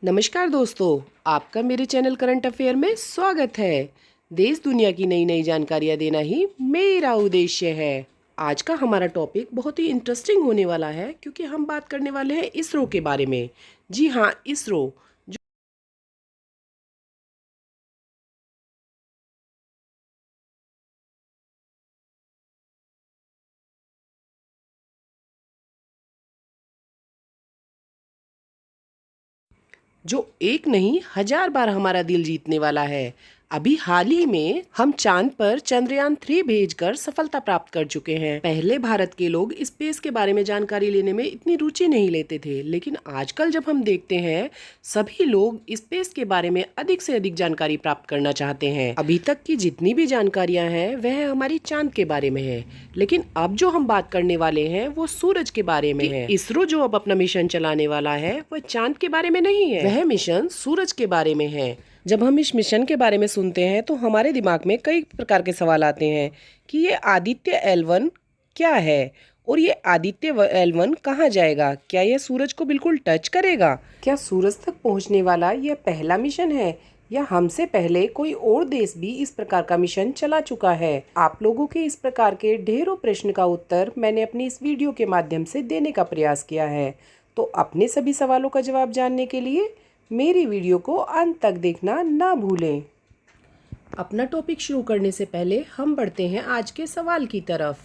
नमस्कार दोस्तों, आपका मेरे चैनल करंट अफेयर में स्वागत है। देश दुनिया की नई नई जानकारियाँ देना ही मेरा उद्देश्य है। आज का हमारा टॉपिक बहुत ही इंटरेस्टिंग होने वाला है क्योंकि हम बात करने वाले हैं इसरो के बारे में। जी हाँ, इसरो जो एक नहीं हजार बार हमारा दिल जीतने वाला है। अभी हाल ही में हम चांद पर चंद्रयान 3 भेजकर सफलता प्राप्त कर चुके हैं। पहले भारत के लोग स्पेस के बारे में जानकारी लेने में इतनी रुचि नहीं लेते थे, लेकिन आजकल जब हम देखते हैं सभी लोग स्पेस के बारे में अधिक से अधिक जानकारी प्राप्त करना चाहते हैं। अभी तक की जितनी भी जानकारियां हैं वह हमारी चांद के बारे में है, लेकिन अब जो हम बात करने वाले हैं वो सूरज के बारे में है। इसरो जो अब अपना मिशन चलाने वाला है वह चांद के बारे में नहीं है, वह मिशन सूरज के बारे में है। जब हम इस मिशन के बारे में सुनते हैं तो हमारे दिमाग में कई प्रकार के सवाल आते हैं कि ये आदित्य L1 क्या है और ये आदित्य L1 कहाँ जाएगा। क्या यह सूरज को बिल्कुल टच करेगा? क्या सूरज तक पहुँचने वाला यह पहला मिशन है या हमसे पहले कोई और देश भी इस प्रकार का मिशन चला चुका है? आप लोगों के इस प्रकार के ढेरों प्रश्न का उत्तर मैंने अपनी इस वीडियो के माध्यम से देने का प्रयास किया है। तो अपने सभी सवालों का जवाब जानने के लिए मेरी वीडियो को अंत तक देखना ना भूलें। अपना टॉपिक शुरू करने से पहले हम बढ़ते हैं आज के सवाल की तरफ।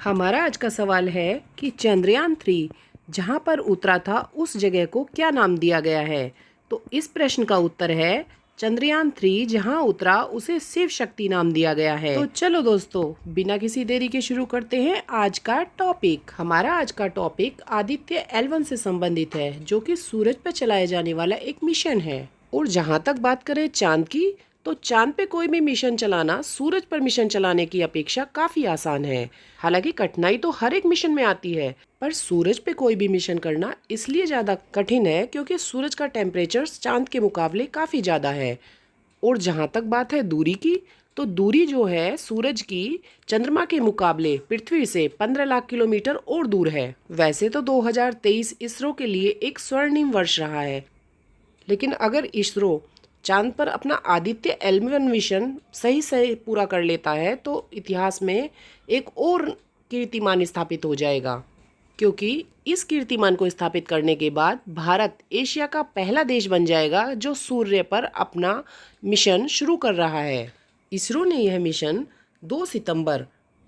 हमारा आज का सवाल है कि चंद्रयान 3 जहां पर उतरा था उस जगह को क्या नाम दिया गया है? तो इस प्रश्न का उत्तर है चंद्रयान 3 जहां उतरा उसे शिव शक्ति नाम दिया गया है। तो चलो दोस्तों, बिना किसी देरी के शुरू करते हैं आज का टॉपिक। हमारा आज का टॉपिक आदित्य L1 से संबंधित है, जो कि सूरज पर चलाया जाने वाला एक मिशन है। और जहां तक बात करें चांद की, तो चांद पे कोई भी मिशन चलाना सूरज पर मिशन चलाने की अपेक्षा काफी आसान है। हालांकि कठिनाई तो हर एक मिशन में आती है, पर सूरज पे कोई भी मिशन करना इसलिए ज्यादा कठिन है क्योंकि सूरज का टेम्परेचर चांद के मुकाबले काफी ज्यादा है। और जहां तक बात है दूरी की, तो दूरी जो है सूरज की चंद्रमा के मुकाबले पृथ्वी से 15 लाख किलोमीटर और दूर है। वैसे तो 2023 इसरो के लिए एक स्वर्णिम वर्ष रहा है, लेकिन अगर इसरो चांद पर अपना आदित्य L1 मिशन सही से पूरा कर लेता है तो इतिहास में एक और कीर्तिमान स्थापित हो जाएगा, क्योंकि इस कीर्तिमान को स्थापित करने के बाद भारत एशिया का पहला देश बन जाएगा जो सूर्य पर अपना मिशन शुरू कर रहा है। इसरो ने यह मिशन 2 सितंबर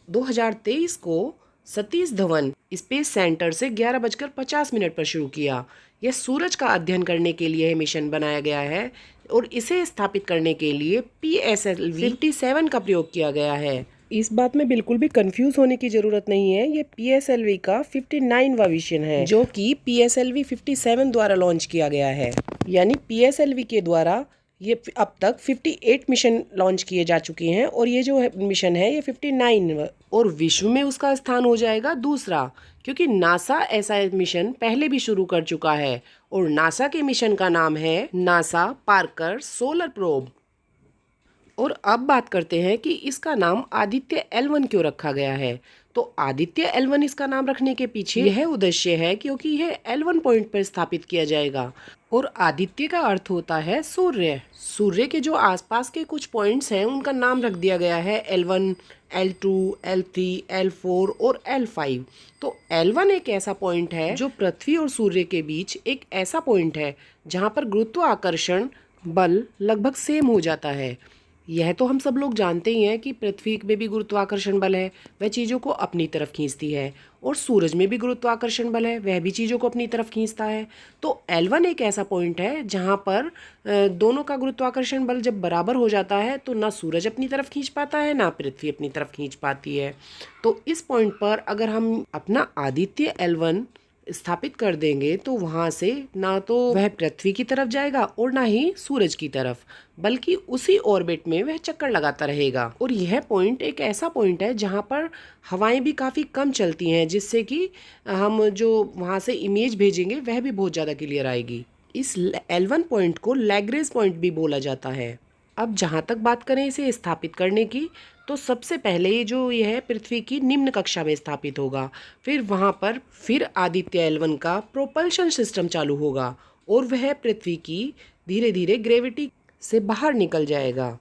2023 को सतीश धवन स्पेस सेंटर से 11:50 पर शुरू किया। यह सूरज का अध्ययन करने के लिए मिशन बनाया गया है और इसे स्थापित करने के लिए PSLV 57 का प्रयोग किया गया है। इस बात में बिल्कुल भी कंफ्यूज होने की जरूरत नहीं है। ये PSLV का 59वां मिशन है, जो कि PSLV 57 द्वारा लॉन्च किया गया है। यानी PSLV के द्वारा ये अब तक 58 मिशन लॉन्च किए जा चुके हैं और ये जो मिशन है ये 59 और विश्व में उसका स्थान हो जाएगा दूसरा, क्योंकि नासा ऐसा मिशन पहले भी शुरू कर चुका है और नासा के मिशन का नाम है नासा पार्कर सोलर प्रोब। और अब बात करते हैं कि इसका नाम आदित्य L1 क्यों रखा गया है। तो आदित्य L1 इसका नाम रखने के पीछे यह उद्देश्य है क्योंकि यह L1 पॉइंट पर स्थापित किया जाएगा और आदित्य का अर्थ होता है सूर्य। सूर्य के जो आसपास के कुछ पॉइंट्स हैं उनका नाम रख दिया गया है L1, L2, L3, L4 और L5। तो L1 एक ऐसा पॉइंट है जो पृथ्वी और सूर्य के बीच एक ऐसा पॉइंट है जहाँ पर गुरुत्वाकर्षण बल लगभग सेम हो जाता है। यह तो हम सब लोग जानते ही हैं कि पृथ्वी में भी गुरुत्वाकर्षण बल है, वह चीज़ों को अपनी तरफ खींचती है, और सूरज में भी गुरुत्वाकर्षण बल है, वह भी चीज़ों को अपनी तरफ खींचता है। तो L1 एक ऐसा पॉइंट है जहाँ पर दोनों का गुरुत्वाकर्षण बल जब बराबर हो जाता है तो ना सूरज अपनी तरफ खींच पाता है ना पृथ्वी अपनी तरफ खींच पाती है। तो इस पॉइंट पर अगर हम अपना आदित्य L1 स्थापित कर देंगे तो वहां से ना तो वह पृथ्वी की तरफ जाएगा और ना ही सूरज की तरफ, बल्कि उसी ऑर्बिट में वह चक्कर लगाता रहेगा। और यह पॉइंट एक ऐसा पॉइंट है जहां पर हवाएं भी काफ़ी कम चलती हैं, जिससे कि हम जो वहां से इमेज भेजेंगे वह भी बहुत ज़्यादा क्लियर आएगी। इस L1 पॉइंट को लैग्रेंज पॉइंट भी बोला जाता है। अब जहाँ तक बात करें इसे स्थापित करने की, तो सबसे पहले जो यह पृथ्वी की निम्न कक्षा में स्थापित होगा, फिर वहाँ पर फिर आदित्य L1 का प्रोपल्शन सिस्टम चालू होगा और वह पृथ्वी की धीरे धीरे ग्रेविटी से बाहर निकल जाएगा।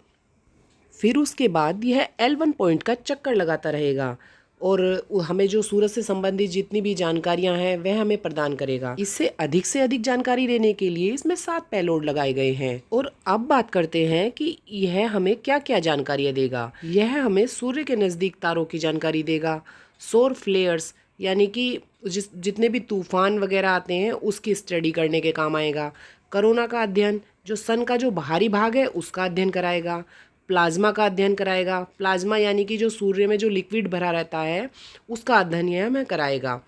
फिर उसके बाद यह L1 पॉइंट का चक्कर लगाता रहेगा और हमें जो सूरज से संबंधित जितनी भी जानकारियां हैं वह हमें प्रदान करेगा। इससे अधिक जानकारी लेने के लिए इसमें 7 पेलोड लगाए गए हैं। और अब बात करते हैं कि यह हमें क्या क्या जानकारियां देगा। यह हमें सूर्य के नज़दीक तारों की जानकारी देगा, सौर फ्लेयर्स यानी कि जितने भी तूफान वगैरह आते हैं उसकी स्टडी करने के काम आएगा। कोरोना का अध्ययन, जो सन का जो बाहरी भाग है उसका अध्ययन कराएगा। प्लाज्मा का अध्ययन कराएगा। प्लाज्मा यानी कि जो सूर्य में जो लिक्विड भरा रहता है उसका अध्ययन यह हमें कराएगा।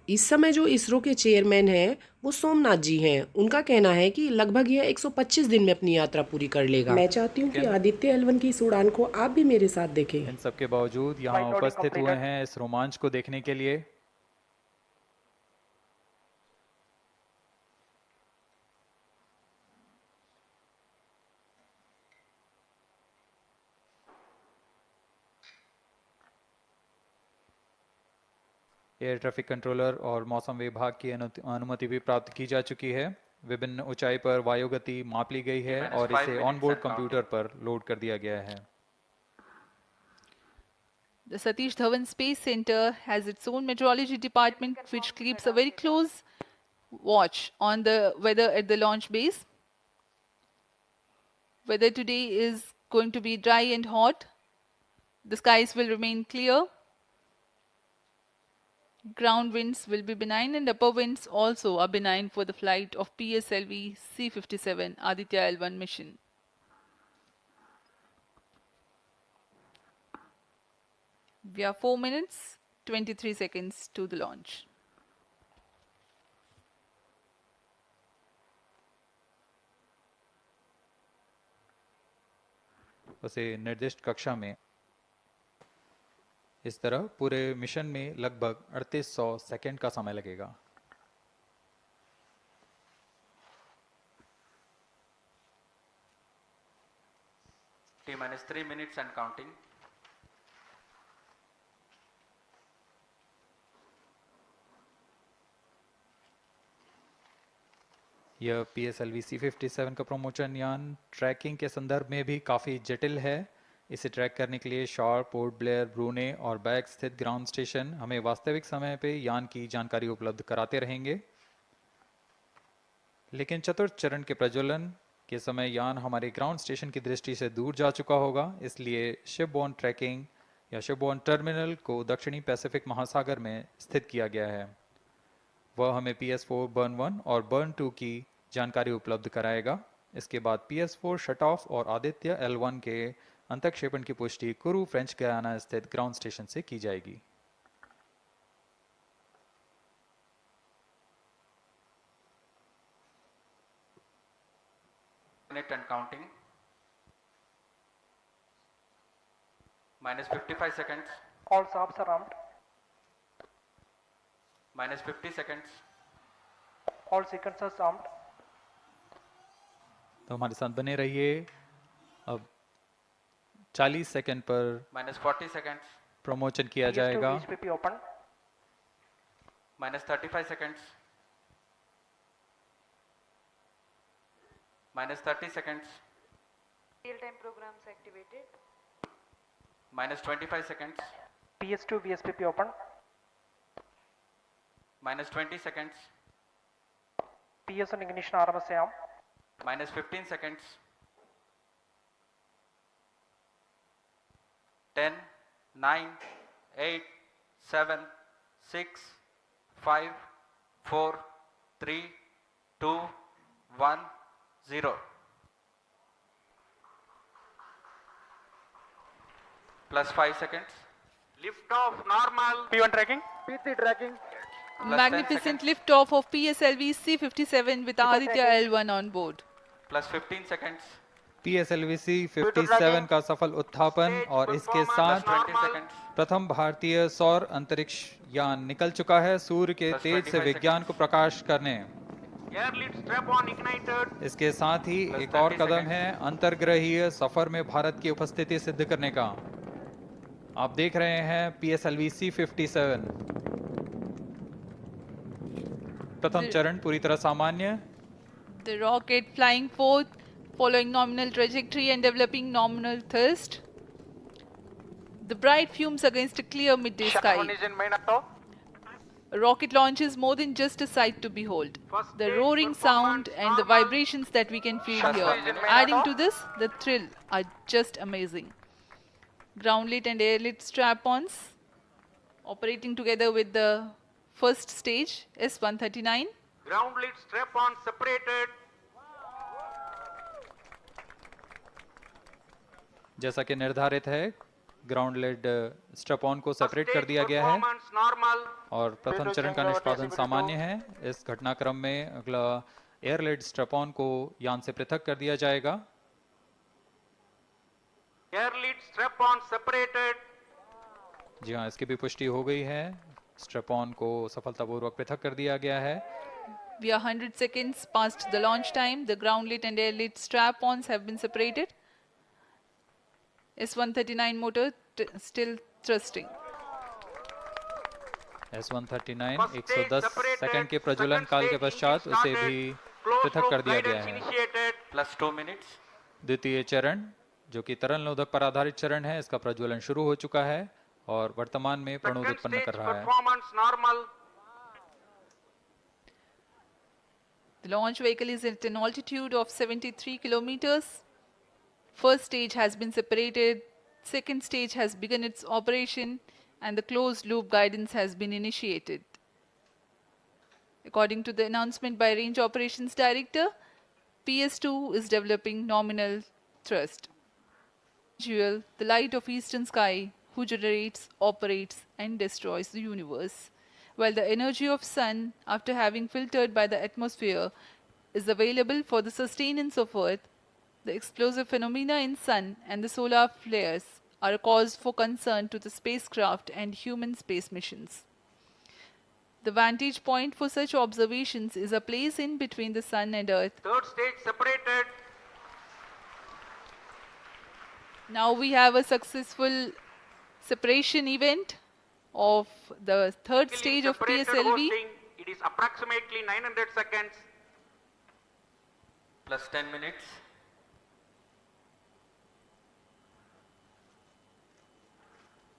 इस समय जो इसरो के चेयरमैन हैं वो सोमनाथ जी हैं। उनका कहना है कि लगभग यह 125 दिन में अपनी यात्रा पूरी कर लेगा। मैं चाहती हूँ कि आदित्य L1 की इस उड़ान को आप भी मेरे साथ देखें। इन सब के बावजूद यहाँ उपस्थित हुए हैं इस रोमांच को देखने के लिए। एयर ट्रैफिक कंट्रोलर और मौसम विभाग की अनुमति भी प्राप्त की जा चुकी है। विभिन्न ऊंचाई पर वायु गति माप ली गई है और इसे ऑनबोर्ड कंप्यूटर पर लोड कर दिया गया है। The Satish Dhawan Space Center has its own meteorology department which keeps a very close watch on the weather at the launch base. Weather today is going to be dry and hot. The skies will remain clear. Ground winds will be benign and upper winds also are benign for the flight of PSLV C-57 Aditya L1 mission. We are 4 minutes, 23 seconds to the launch. उसे निर्दिष्ट कक्षा में इस तरह पूरे mission में लगभग 3800 second का समय लगेगा। T-3 minutes and counting. यह PSLV C-57 का प्रमोशन यान ट्रैकिंग के संदर्भ में भी काफ़ी जटिल है। इसे ट्रैक करने के लिए शॉर, पोर्ट ब्लेयर, ब्रूने और बैग स्थित ग्राउंड स्टेशन हमें वास्तविक समय पे यान की जानकारी उपलब्ध कराते रहेंगे। लेकिन चतुर्थ चरण के प्रज्वलन के समय यान हमारे ग्राउंड स्टेशन की दृष्टि से दूर जा चुका होगा। इसलिए शिपबोर्न ट्रैकिंग या शिपबोर्न टर्मिनल को दक्षिणी पैसिफिक महासागर में स्थित किया गया है। वह हमें PS4 बर्न 1 और बर्न 2 की जानकारी उपलब्ध कराएगा। इसके बाद PS4 शट ऑफ और आदित्य L1 के अंतक्षेपण की पुष्टि कुरु फ्रेंच गयाना स्थित ग्राउंड स्टेशन से की जाएगी। Minute and counting. Minus 55 seconds. All subs are armed. Minus 50 seconds. All sequencers armed. तो हमारे साथ बने रहिए। अब 40 सेकंड पर Minus 40 seconds. प्रमोशन किया PS2 जाएगा। VHPP open. Minus 35 seconds. Minus 30 seconds. Real-time programs activated. Minus 25 seconds. PS2 VSPP open. Minus 20 seconds. PS on ignition RMS arm. Minus 15 seconds. 10, 9, 8, 7, 6, 5, 4, 3, 2, 1, 0. Plus 5 seconds. Lift off normal. P1 tracking. P3 tracking. Plus 10 Magnificent seconds. liftoff of PSLV C-57 with Aditya L1 on board. Plus 15 seconds. PSLV C-57 का सफल उत्थापन और इसके साथ 20 seconds. प्रथम भारतीय सौर अंतरिक्ष यान निकल चुका है सूर्य के Plus तेज से 25 विज्ञान को प्रकाश करने। Air lead strap on ignited. इसके साथ ही Plus एक और 30 कदम seconds. है अंतर्ग्रहीय सफर में भारत की उपस्थिति सिद्ध करने का। आप देख रहे हैं PSLV C-57 प्रथम चरण पूरी तरह सामान्य। The rocket flying forth, following nominal trajectory and developing nominal thrust. The bright fumes against a clear midday Shuttle one sky. is in main auto. A rocket launch is more than just a sight to behold. First The stage roaring performance sound and the normal. vibrations that we can feel Shuttle here, is in main adding auto. to this, the thrill are just amazing. Ground-lit and air-lit strap-ons operating together with the first stage, S-139. Ground lead strap on separated. जैसा कि निर्धारित है, ground lead स्ट्रप on को First separate कर stage दिया गया है performance normal. और प्रथम चरण का निष्पादन सामान्य है। इस घटनाक्रम में अगला एयर लेड स्ट्रप ऑन को यान से पृथक कर दिया जाएगा। Air lead strap on separated. जी हाँ, इसकी भी पुष्टि हो गई है। स्ट्रप ऑन को सफलतापूर्वक पृथक कर दिया गया है। We are 100 seconds past the launch time. The ground-lit and air-lit strap-ons have been separated. S-139 motor still thrusting. S-139 First stage 110 separated. Second के प्रज्वलन Second काल के stage पश्चात engine उसे started. भी Closed पृथक कर loop दिया गया guidance है। initiated. Plus 2 minutes. द्वितीय चरण जो कि तरल नोदक पर आधारित चरण है, इसका प्रज्वलन शुरू हो चुका है और वर्तमान में प्रणोद Second उत्पन्न stage कर रहा है। performance normal. The launch vehicle is at an altitude of 73 kilometers. First stage has been separated. Second stage has begun its operation and the closed loop guidance has been initiated. According to the announcement by Range Operations Director, PS2 is developing nominal thrust. Jewel, the light of eastern sky, who generates, operates and destroys the universe. While the energy of sun, after having filtered by the atmosphere, is available for the sustenance of Earth, the explosive phenomena in sun and the solar flares are a cause for concern to the spacecraft and human space missions. The vantage point for such observations is a place in between the sun and Earth. Third stage separated. Now we have a successful separation event of the third Basically stage of separated PSLV. hosting. It is approximately 900 seconds. Plus 10 minutes.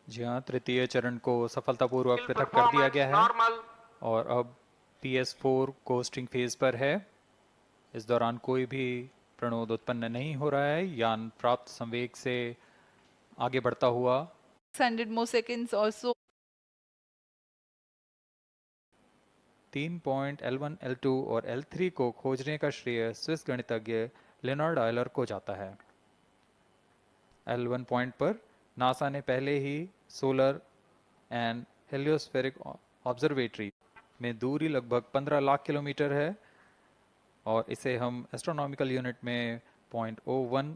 जी हाँ, तृतीय चरण को सफलतापूर्वक Still पृथक कर दिया performance गया है normal. और अब PS4 कोस्टिंग फेज पर है। इस दौरान कोई भी प्रणोद उत्पन्न नहीं हो रहा है। यान प्राप्त संवेग से आगे बढ़ता हुआ 600 more seconds or so. 3 L1, L2 और L3 को खोजने का श्रेय स्विस गणितज्ञ लेनार्ड आयलर को जाता है। L1 पॉइंट पर नासा ने पहले ही सोलर एंड हेलियोस्फेरिक ऑब्जर्वेटरी में दूरी लगभग 15 लाख किलोमीटर है और इसे हम एस्ट्रोनॉमिकल यूनिट में 0.01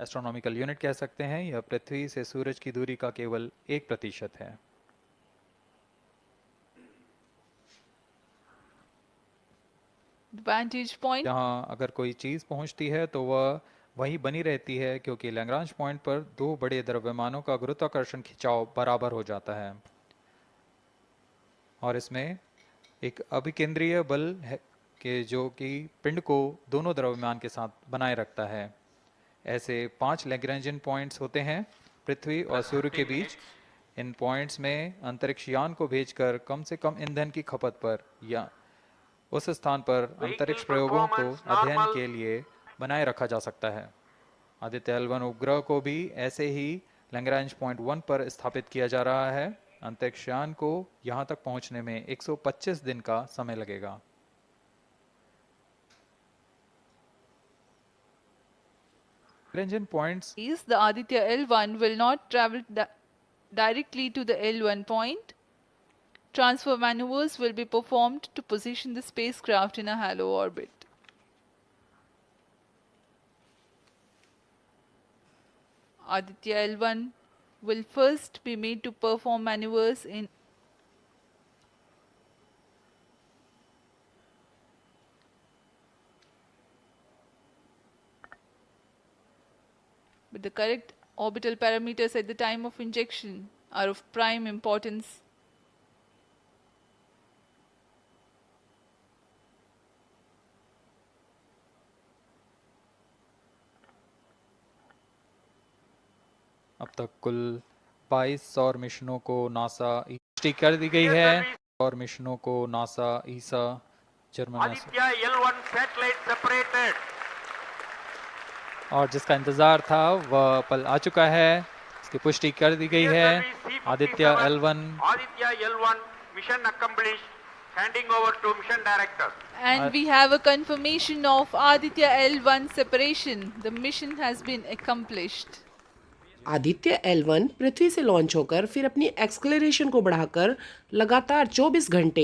एस्ट्रोनॉमिकल यूनिट कह सकते हैं। यह पृथ्वी से सूरज की दूरी का केवल 1% है। The vantage point यहाँ अगर कोई चीज पहुंचती है तो वह वही बनी रहती है क्योंकि लैग्रांज पॉइंट पर दो बड़े द्रव्यमानों का गुरुत्वाकर्षण खिंचाव बराबर हो जाता है और इसमें एक अभिकेंद्रीय बल है कि जो कि पिंड को दोनों द्रव्यमान के साथ बनाए रखता है। ऐसे 5 लैग्रेंजियन पॉइंट्स होते हैं पृथ्वी और सूर्य के बीच। इन पॉइंट्स में अंतरिक्ष यान को भेजकर कम से कम ईंधन की खपत पर या उस स्थान पर अंतरिक्ष प्रयोगों को अध्ययन के लिए बनाए रखा जा सकता है। आदित्य L1 उपग्रह को भी ऐसे ही लैग्रांज पॉइंट 1 पर स्थापित किया जा रहा है। अंतरिक्ष यान को यहां तक पहुंचने में 125 दिन का समय लगेगा। Lagrangian points is the Aditya L1 will not travel directly to the L1 point. Transfer maneuvers will be performed to position the spacecraft in a halo orbit. Aditya L1 will first be made to perform maneuvers in but the correct orbital parameters at the time of injection are of prime importance. अब तक कुल 22 सौर मिशनों को NASA पुष्टि कर दी गई है। और मिशनों को नासा ईसा German Aditya L1 satellite separated. और जिसका इंतजार था वह पल आ चुका है, इसकी पुष्टि कर दी गई है। Aditya L1 Aditya L1 mission accomplished. Handing over to mission director. And we have a confirmation of Aditya L1 separation. The mission has been accomplished. Aditya L1 पृथ्वी से लॉन्च होकर फिर अपनी एक्सक्लेरेशन को बढ़ाकर लगातार 24 घंटे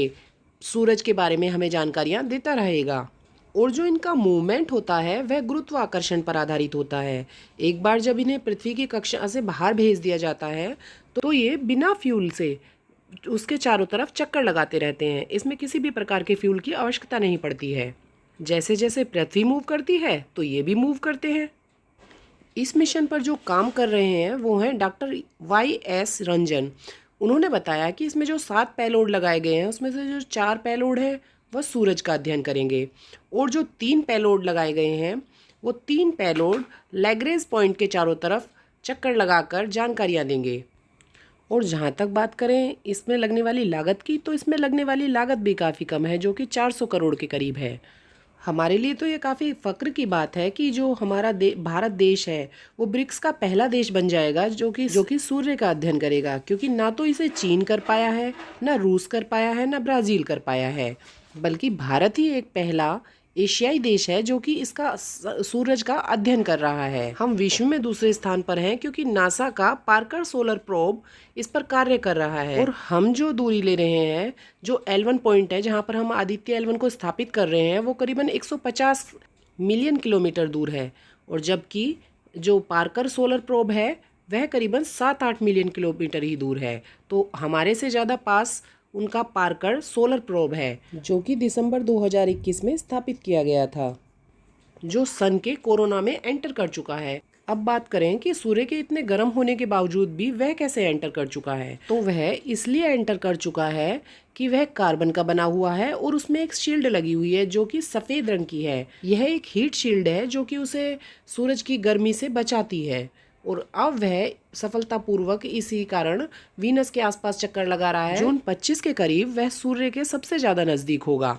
सूरज के बारे में हमें जानकारियां देता रहेगा। और जो इनका मूवमेंट होता है वह गुरुत्वाकर्षण पर आधारित होता है। एक बार जब इन्हें पृथ्वी की कक्षा से बाहर भेज दिया जाता है तो ये बिना फ्यूल से उसके चारों तरफ चक्कर लगाते रहते हैं। इसमें किसी भी प्रकार के फ्यूल की आवश्यकता नहीं पड़ती है। जैसे जैसे पृथ्वी मूव करती है तो ये भी मूव करते हैं। इस मिशन पर जो काम कर रहे हैं वो हैं डॉक्टर YS रंजन। उन्होंने बताया कि इसमें जो 7 पेलोड लगाए गए हैं उसमें से जो 4 पेलोड हैं वह सूरज का अध्ययन करेंगे और जो 3 पेलोड लगाए गए हैं वो 3 पेलोड लैग्रेंज पॉइंट के चारों तरफ चक्कर लगाकर जानकारियाँ देंगे। और जहाँ तक बात करें इसमें लगने वाली लागत की, तो इसमें लगने वाली लागत भी काफ़ी कम है, जो कि 400 करोड़ के करीब है। हमारे लिए तो ये काफ़ी फ़क्र की बात है कि जो हमारा भारत देश है वो ब्रिक्स का पहला देश बन जाएगा जो कि सूर्य का अध्ययन करेगा, क्योंकि ना तो इसे चीन कर पाया है, ना रूस कर पाया है, ना ब्राज़ील कर पाया है, बल्कि भारत ही एक पहला एशियाई देश है जो कि इसका सूरज का अध्ययन कर रहा है। हम विश्व में दूसरे स्थान पर हैं क्योंकि नासा का पार्कर सोलर प्रोब इस पर कार्य कर रहा है। और हम जो दूरी ले रहे हैं, जो L1 पॉइंट है जहां पर हम आदित्य L1 को स्थापित कर रहे हैं, वो करीबन 150 मिलियन किलोमीटर दूर है। और जबकि जो पार्कर सोलर प्रोब है वह करीबन 7-8 मिलियन किलोमीटर ही दूर है। तो हमारे से ज़्यादा पास उनका पार्कर सोलर प्रोब है जो कि दिसंबर 2021 में स्थापित किया गया था, जो सन के कोरोना में एंटर कर चुका है। अब बात करें कि सूर्य के इतने गर्म होने के बावजूद भी वह कैसे एंटर कर चुका है, तो वह इसलिए एंटर कर चुका है कि वह कार्बन का बना हुआ है और उसमें एक शील्ड लगी हुई है जो कि सफ़ेद रंग की है। यह एक हीट शील्ड है जो कि उसे सूरज की गर्मी से बचाती है। और अब वह सफलतापूर्वक इसी कारण वीनस के आसपास चक्कर लगा रहा है। जून 25 के करीब वह सूर्य के सबसे ज़्यादा नज़दीक होगा।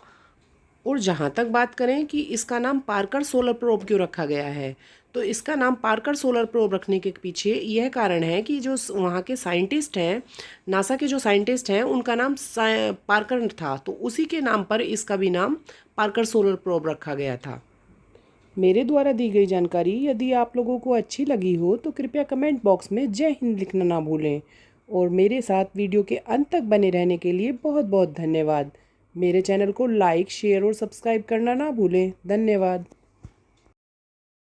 और जहाँ तक बात करें कि इसका नाम पार्कर सोलर प्रोब क्यों रखा गया है, तो इसका नाम पार्कर सोलर प्रोब रखने के पीछे यह कारण है कि जो वहाँ के साइंटिस्ट हैं, नासा के जो साइंटिस्ट हैं, उनका नाम पार्कर था, तो उसी के नाम पर इसका भी नाम पार्कर सोलर प्रोब रखा गया था। मेरे द्वारा दी गई जानकारी यदि आप लोगों को अच्छी लगी हो तो कृपया कमेंट बॉक्स में जय हिंद लिखना ना भूलें। और मेरे साथ वीडियो के अंत तक बने रहने के लिए बहुत बहुत धन्यवाद। मेरे चैनल को लाइक, शेयर और सब्सक्राइब करना ना भूलें। धन्यवाद।